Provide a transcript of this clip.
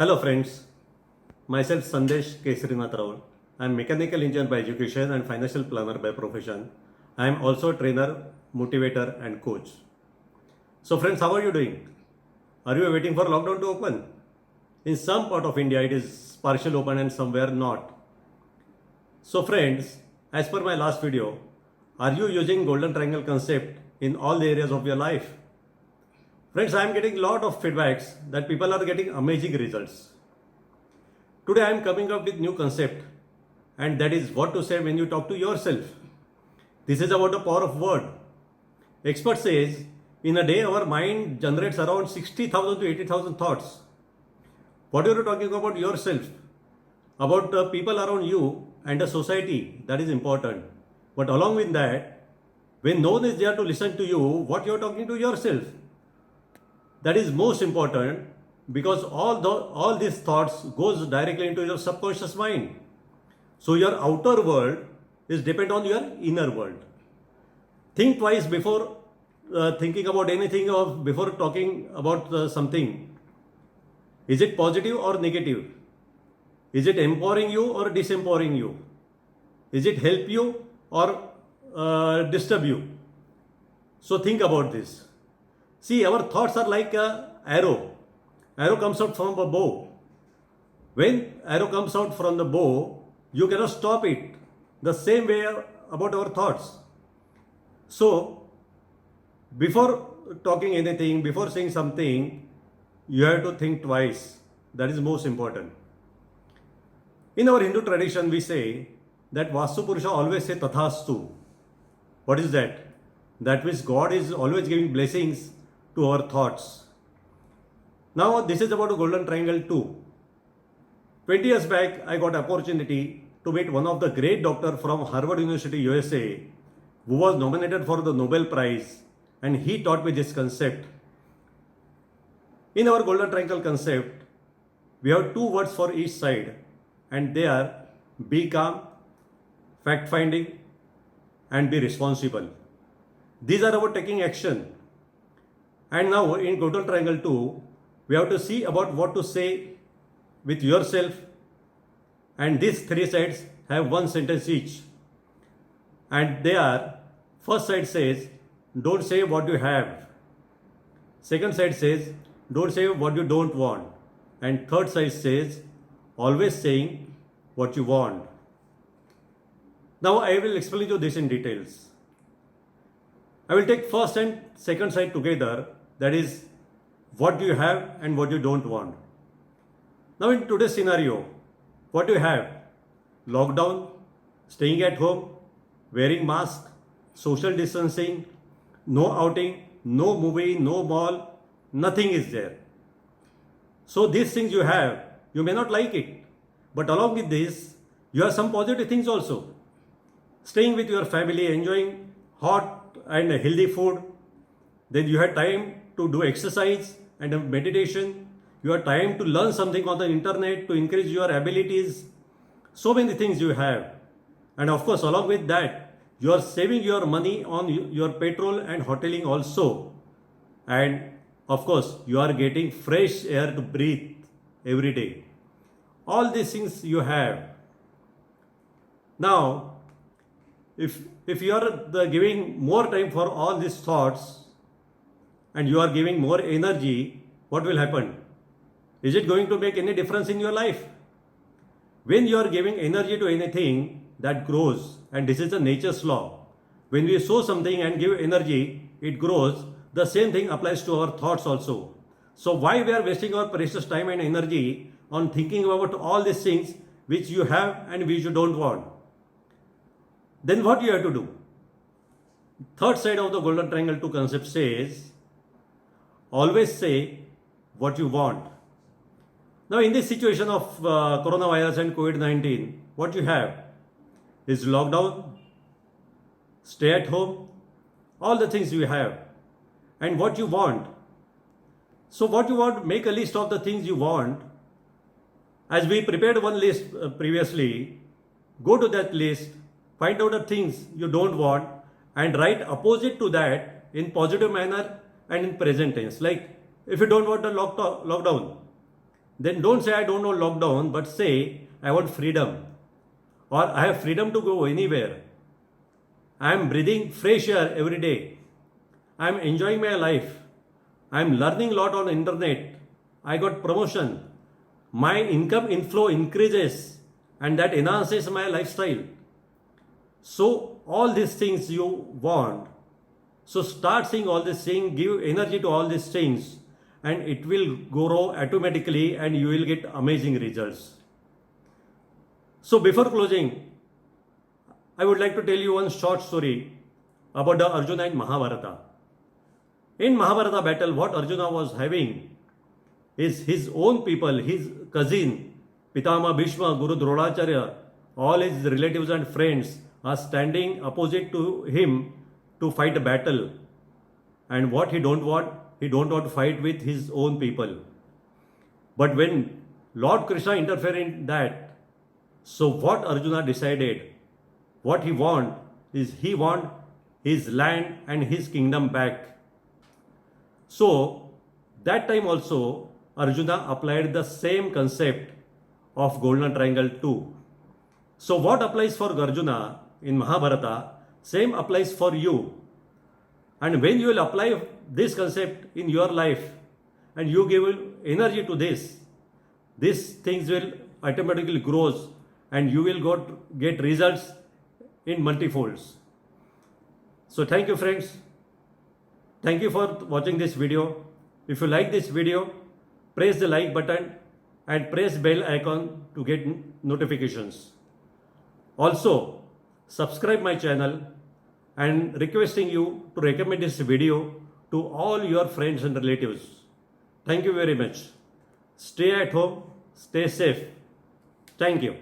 Hello friends, myself Sandesh K. Srinath Rao. I am mechanical engineer by education and financial planner by profession. I am also a trainer, motivator and coach. So friends, how are you doing? Are you waiting for lockdown to open? In some part of India it is partial open and somewhere not. So friends, as per my last video, are you using golden triangle concept in all the areas of your life? Friends, I am getting a lot of feedbacks that people are getting amazing results. Today I am coming up with new concept, and that is what to say when you talk to yourself. This is about the power of word. Expert says in a day our mind generates around 60,000 to 80,000 thoughts. What are you talking about yourself? About the people around you and the society, that is important. But along with that, when no one is there to listen to you, what you are talking to yourself, that is most important, because all these thoughts goes directly into your subconscious mind. So your outer world is depend on your inner world. Think twice before thinking about anything or before talking about something. Is it positive or negative? Is it empowering you or disempowering you? Is it help you or disturb you? So think about this. See, our thoughts are like a arrow. Arrow comes out from a bow. When arrow comes out from the bow, you cannot stop it. The same way about our thoughts. So, before talking anything, before saying something, you have to think twice. That is most important. In our Hindu tradition, we say that Vastu Purusha always say Tathastu. What is that? That means God is always giving blessings to our thoughts. Now this is about a golden triangle too. 20 years back, I got opportunity to meet one of the great doctor from Harvard University, USA, who was nominated for the Nobel Prize, and he taught me this concept. In our golden triangle concept, we have two words for each side, and they are be calm, fact finding, and be responsible. These are about taking action. And now in golden triangle 2, we have to see about what to say with yourself, and these three sides have one sentence each. And they are, first side says, don't say what you have. Second side says, don't say what you don't want. And third side says, always saying what you want. Now I will explain you this in details. I will take first and second side together, that is what you have and what you don't want. Now in today's scenario, what do you have? Lockdown, staying at home, wearing mask, social distancing, no outing, no movie, no mall, nothing is there. So these things you have, you may not like it, but along with this, you have some positive things also. Staying with your family, enjoying hot and healthy food, then you have time to do exercise and meditation. You have time to learn something on the internet to increase your abilities. So many things you have. And of course, along with that, you are saving your money on your petrol and hoteling also. And of course, you are getting fresh air to breathe every day. All these things you have. Now, if you are giving more time for all these thoughts, and you are giving more energy, what will happen? Is it going to make any difference in your life? When you are giving energy to anything, that grows, and this is the nature's law. When we sow something and give energy, it grows. The same thing applies to our thoughts also. So why we are wasting our precious time and energy on thinking about all these things which you have and which you don't want? Then what you have to do? Third side of the golden triangle 2 concept says, always say what you want. Now in this situation of coronavirus and COVID-19, what you have is lockdown, stay at home, all the things you have, and what you want. So what you want, make a list of the things you want. As we prepared one list previously, go to that list, find out the things you don't want, and write opposite to that in positive manner and in present tense. Like if you don't want the lockdown, then don't say I don't know lockdown, but say I want freedom, or I have freedom to go anywhere. I am breathing fresh air every day. I am enjoying my life. I am learning a lot on internet. I got promotion. My income inflow increases, and that enhances my lifestyle. So all these things you want. So start seeing all these things, give energy to all these things, and it will grow automatically and you will get amazing results. So before closing, I would like to tell you one short story about the Arjuna in Mahabharata. In Mahabharata battle, what Arjuna was having is his own people, his cousin, Pitama Bhishma, Guru Dronacharya, all his relatives and friends are standing opposite to him to fight a battle. And what he don't want to fight with his own people. But when Lord Krishna interfered in that, so what Arjuna decided, what he want his land and his kingdom back. So that time also Arjuna applied the same concept of golden triangle too. So what applies for Arjuna in Mahabharata, same applies for you. And when you will apply this concept in your life and you give energy to this, these things will automatically grows and you will get results in multifolds. So thank you friends. Thank you for watching this video. If you like this video, press the like button and press bell icon to get notifications. Also, subscribe my channel and requesting you to recommend this video to all your friends and relatives. Thank you very much. Stay at home, stay safe. Thank you.